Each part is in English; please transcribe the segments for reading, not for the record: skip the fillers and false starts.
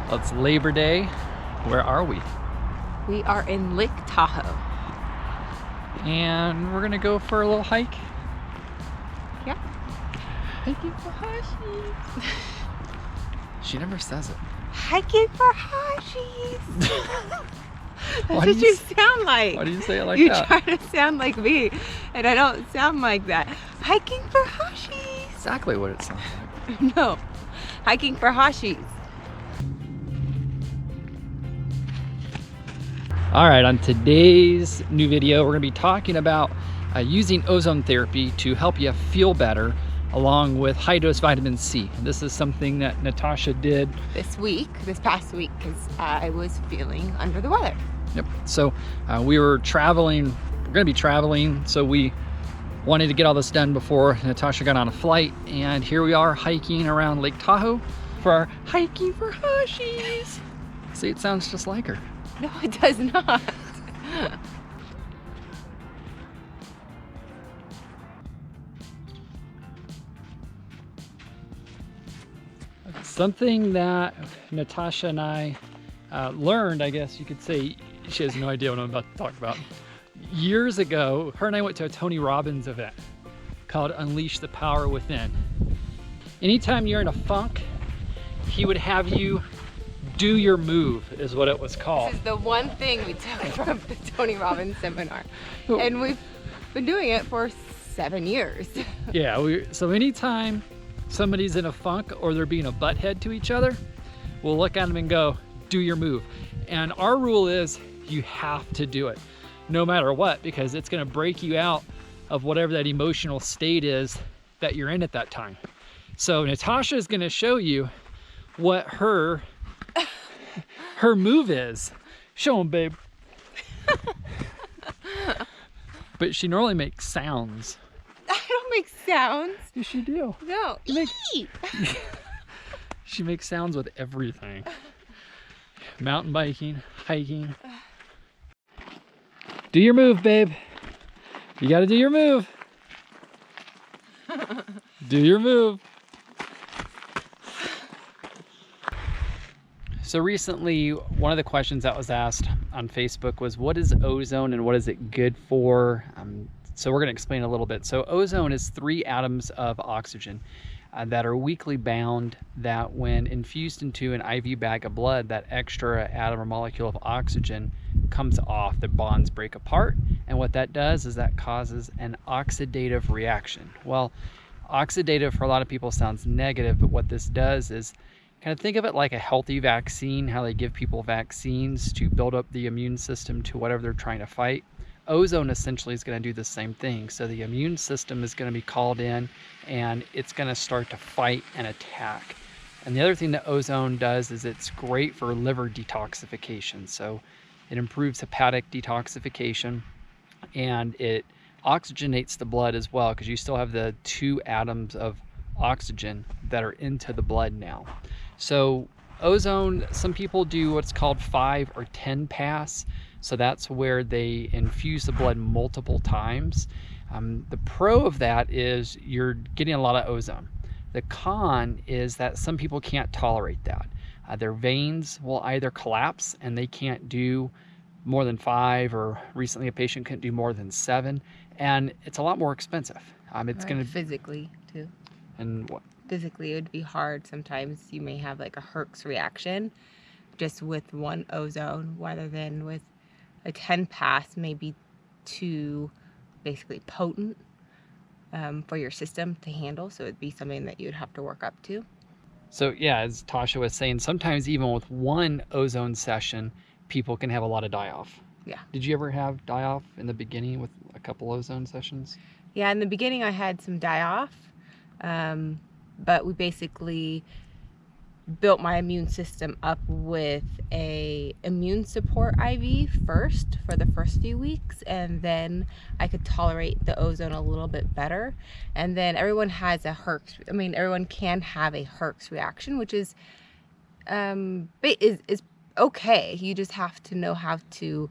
Well, it's Labor Day. Where are we? We are in Lake Tahoe. And we're gonna go for a little hike. Yeah. Hiking for Hashies. She never says it. Hiking for Hashies. That's what you sound like. Why do you say it like that? You that? try to sound like me, and I don't sound like that. Hiking for Hashies. Exactly what it sounds like. No. Hiking for Hashies. All right, on today's new video, we're gonna be talking about using ozone therapy to help you feel better along with high-dose vitamin C. This is something that Natasha did this past week, because I was feeling under the weather. Yep. So we were traveling, we're gonna be traveling, so we wanted to get all this done before Natasha got on a flight, and here we are hiking around Lake Tahoe for our Hiking for Hashies. See, it sounds just like her. No, it does not. Something that Natasha and I learned, I guess you could say, she has no idea what I'm about to talk about. Years ago, her and I went to a Tony Robbins event called Unleash the Power Within. Anytime you're in a funk, he would have you do your move, is what it was called. This is the one thing we took from the Tony Robbins seminar. And we've been doing it for 7 years. Yeah, so anytime somebody's in a funk or they're being a butthead to each other, we'll look at them and go, do your move. And our rule is you have to do it no matter what, because it's going to break you out of whatever that emotional state is that you're in at that time. So Natasha is going to show you what her move is. Show them, babe. But she normally makes sounds. I don't make sounds. Yes, you do. No. She makes sounds with everything. Mountain biking, hiking. Do your move, babe. You gotta do your move. Do your move. So recently, one of the questions that was asked on Facebook was, what is ozone and what is it good for? So we're going to explain a little bit. So ozone is 3 atoms of oxygen that are weakly bound, that when infused into an IV bag of blood, that extra atom or molecule of oxygen comes off, the bonds break apart. And what that does is that causes an oxidative reaction. Well, oxidative for a lot of people sounds negative, but what this does is kind of think of it like a healthy vaccine, how they give people vaccines to build up the immune system to whatever they're trying to fight. Ozone essentially is going to do the same thing. So the immune system is going to be called in and it's going to start to fight and attack. And the other thing that ozone does is it's great for liver detoxification. So it improves hepatic detoxification and it oxygenates the blood as well, because you still have the 2 atoms of oxygen that are into the blood now. So ozone, some people do what's called 5 or 10 pass. So that's where they infuse the blood multiple times. The pro of that is you're getting a lot of ozone. The con is that some people can't tolerate that. Their veins will either collapse and they can't do more than 5, or recently a patient couldn't do more than 7. And it's a lot more expensive. It's going to physically too. And what? Physically, it would be hard. Sometimes you may have like a Herx reaction just with 1 ozone, rather than with a 10 pass, maybe too basically potent for your system to handle. So it'd be something that you'd have to work up to. So yeah, as Tasha was saying, sometimes even with 1 ozone session, people can have a lot of die-off. Yeah. Did you ever have die-off in the beginning with a couple ozone sessions? Yeah, in the beginning I had some die-off. But we basically built my immune system up with a immune support IV first for the first few weeks, and then I could tolerate the ozone a little bit better. And then everyone has a Herx, everyone can have a Herx reaction, which is okay. You just have to know how to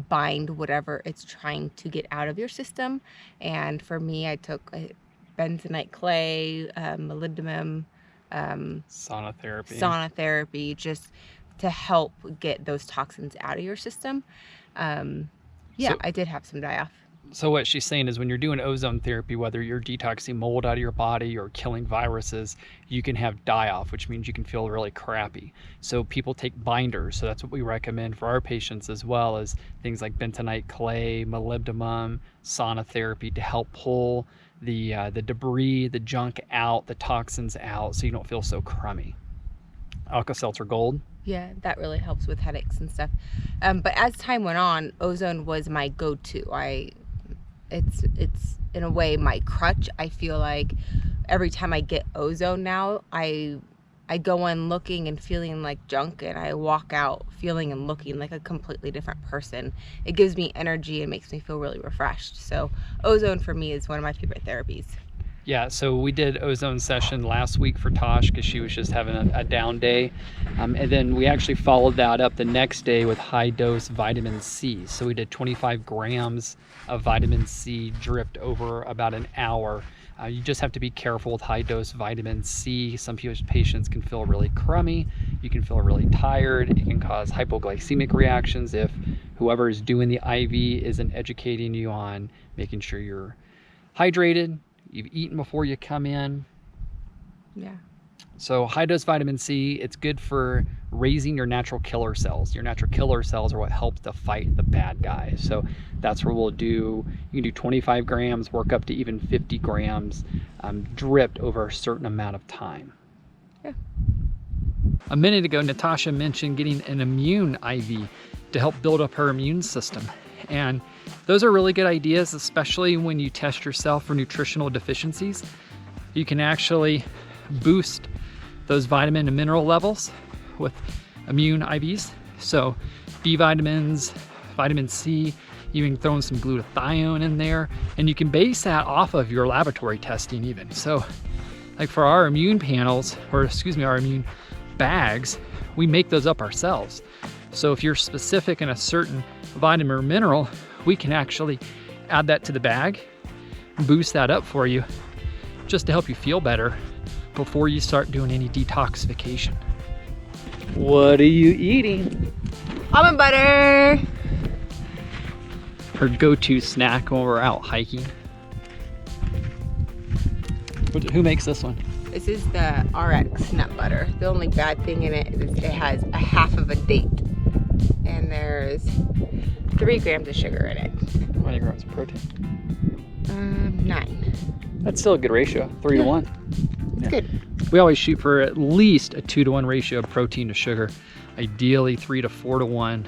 bind whatever it's trying to get out of your system. And for me, I took bentonite clay, molybdenum, sauna therapy, just to help get those toxins out of your system. Yeah, I did have some die-off. So what she's saying is when you're doing ozone therapy, whether you're detoxing mold out of your body or killing viruses, you can have die-off, which means you can feel really crappy. So people take binders. So that's what we recommend for our patients, as well as things like bentonite clay, molybdenum, sauna therapy, to help pull the debris, the junk out, the toxins out, so you don't feel so crummy. Alka-Seltzer Gold. Yeah, that really helps with headaches and stuff. But as time went on, ozone was my go-to. It's in a way my crutch. I feel like every time I get ozone now, I go in looking and feeling like junk, and I walk out feeling and looking like a completely different person. It gives me energy and makes me feel really refreshed. So ozone for me is one of my favorite therapies. Yeah, so we did ozone session last week for Tosh because she was just having a down day. And then we actually followed that up the next day with high dose vitamin C. So we did 25 grams of vitamin C dripped over about an hour. You just have to be careful with high dose vitamin C. Some patients can feel really crummy. You can feel really tired. It can cause hypoglycemic reactions if whoever is doing the IV isn't educating you on making sure you're hydrated, you've eaten before you come in. Yeah. So high dose vitamin C, it's good for raising your natural killer cells. Your natural killer cells are what help to fight the bad guys. So that's where we'll do, you can do 25 grams, work up to even 50 grams, dripped over a certain amount of time. Yeah. A minute ago, Natasha mentioned getting an immune IV to help build up her immune system. And those are really good ideas, especially when you test yourself for nutritional deficiencies. You can actually boost those vitamin and mineral levels with immune IVs. So B vitamins, vitamin C, even throwing some glutathione in there. And you can base that off of your laboratory testing even. So like for our immune panels, or excuse me, our immune bags, we make those up ourselves. So if you're specific in a certain vitamin or mineral, we can actually add that to the bag, boost that up for you, just to help you feel better before you start doing any detoxification. What are you eating? Almond butter. Her go-to snack when we're out hiking. Who makes this one? This is the RX nut butter. The only bad thing in it is it has a half of a date. And there's 3 grams of sugar in it. How many grams of protein? 9. That's still a good ratio, 3 to 1. It's good. We always shoot for at least a 2 to 1 ratio of protein to sugar. Ideally 3 to 4 to 1.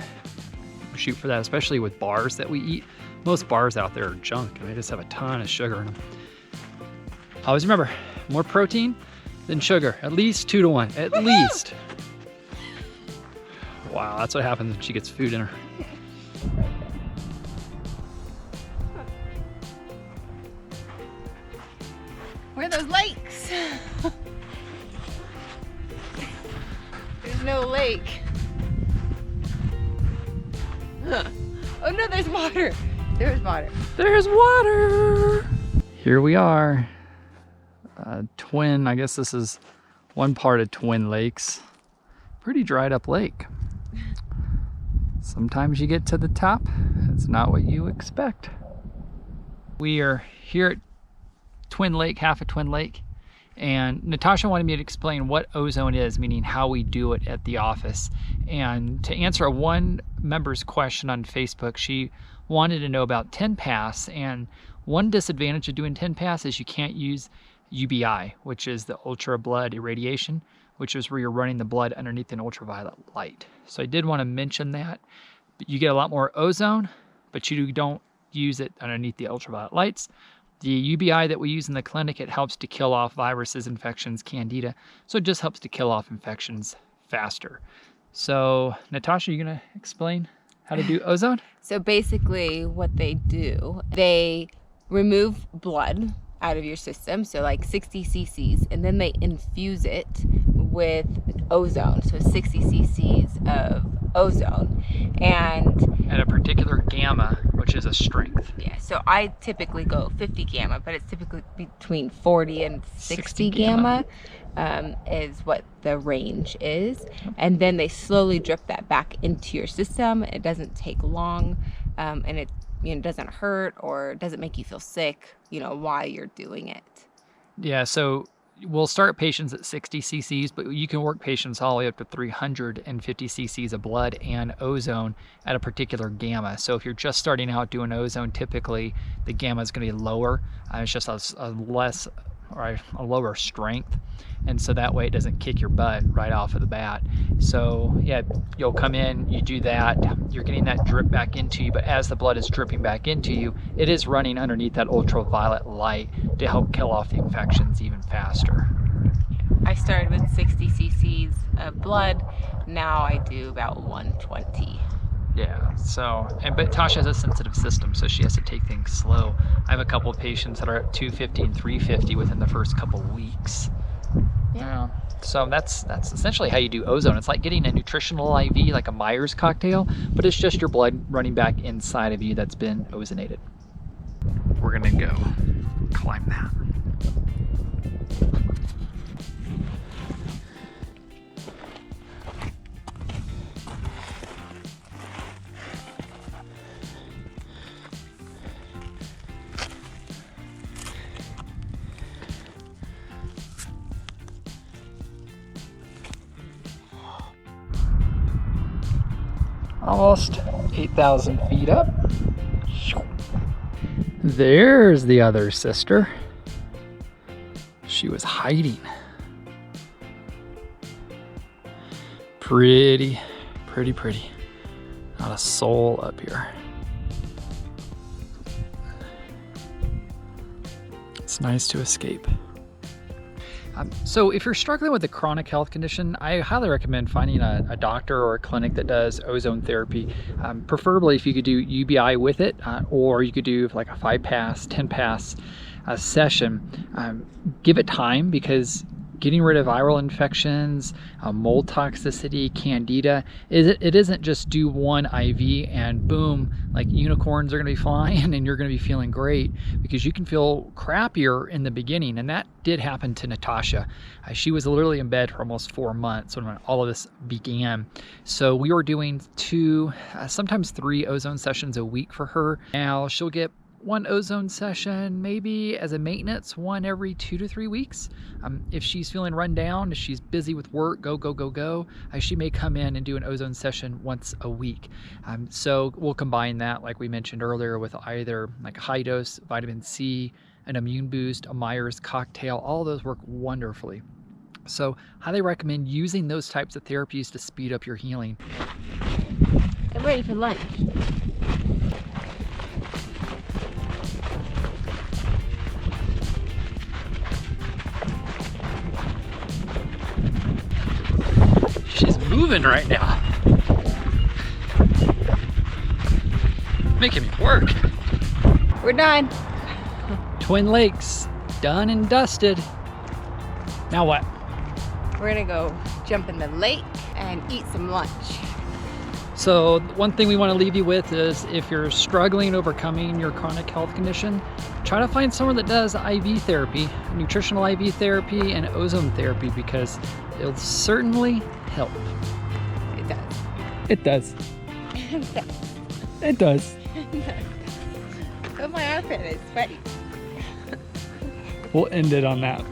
We shoot for that, especially with bars that we eat. Most bars out there are junk and they just have a ton of sugar in them. Always remember, more protein than sugar. At least 2 to 1, at least. Wow, that's what happens when she gets food in her. Where are those lakes? There's no lake. Oh no, there's water. There's water. There's water. Here we are. Twin, I guess this is one part of Twin Lakes. Pretty dried up lake. Sometimes you get to the top, it's not what you expect. We are here at Twin Lake, half of Twin Lake, and Natasha wanted me to explain what ozone is, meaning how we do it at the office. And to answer one member's question on Facebook, she wanted to know about 10 pass, and one disadvantage of doing 10 pass is you can't use UBI, which is the ultra blood irradiation, which is where you're running the blood underneath an ultraviolet light. So I did want to mention that. You get a lot more ozone, but you don't use it underneath the ultraviolet lights. The UBI that we use in the clinic, it helps to kill off viruses, infections, candida. So it just helps to kill off infections faster. So Natasha, you gonna explain how to do ozone? So basically what they do, they remove blood out of your system, so like 60 cc's, and then they infuse it with ozone, so 60 cc's of ozone, and at a particular gamma, which which is a strength. Yeah, so I typically go 50 gamma, but it's typically between 40 and 60 gamma. Is what the range is. And then they slowly drip that back into your system. It doesn't take long, and it doesn't hurt or doesn't make you feel sick, while you're doing it. Yeah, so we'll start patients at 60 cc's, but you can work patients all the way up to 350 cc's of blood and ozone at a particular gamma. So if you're just starting out doing ozone, typically the gamma is going to be lower. It's just a lower strength, and so that way it doesn't kick your butt right off of the bat. So yeah, you'll come in, you do that, you're getting that drip back into you, but as the blood is dripping back into you, it is running underneath that ultraviolet light to help kill off the infections even faster. I started with 60 cc's of blood. Now I do about 120. Yeah, but Tasha has a sensitive system, so she has to take things slow. I have a couple of patients that are at 250 and 350 within the first couple of weeks. Yeah. So that's essentially how you do ozone. It's like getting a nutritional IV, like a Myers cocktail, but it's just your blood running back inside of you that's been ozonated. We're gonna go climb that. Almost 8,000 feet up. There's the other sister. She was hiding. Pretty. Not a soul up here. It's nice to escape. So if you're struggling with a chronic health condition, I highly recommend finding a doctor or a clinic that does ozone therapy. Preferably if you could do UBI with it, or you could do like a 5-pass, 10-pass session. Give it time, because getting rid of viral infections, mold toxicity, candida, it isn't just do one IV and boom, like unicorns are going to be flying and you're going to be feeling great, because you can feel crappier in the beginning. And that did happen to Natasha. She was literally in bed for almost 4 months when all of this began. So we were doing 2, sometimes 3 ozone sessions a week for her. Now she'll get 1 ozone session, maybe as a maintenance, 1 every 2 to 3 weeks. If she's feeling run down, if she's busy with work, go, she may come in and do an ozone session once a week. So we'll combine that, like we mentioned earlier, with either like a high dose vitamin C, an immune boost, a Myers cocktail. All of those work wonderfully. So highly recommend using those types of therapies to speed up your healing. I'm ready for lunch. She's moving right now. Making me work. We're done. Twin Lakes, done and dusted. Now what? We're gonna go jump in the lake and eat some lunch. So one thing we want to leave you with is, if you're struggling overcoming your chronic health condition, try to find someone that does IV therapy, nutritional IV therapy, and ozone therapy, because it'll certainly help. It does. It does. It does. But my outfit is sweaty. We'll end it on that.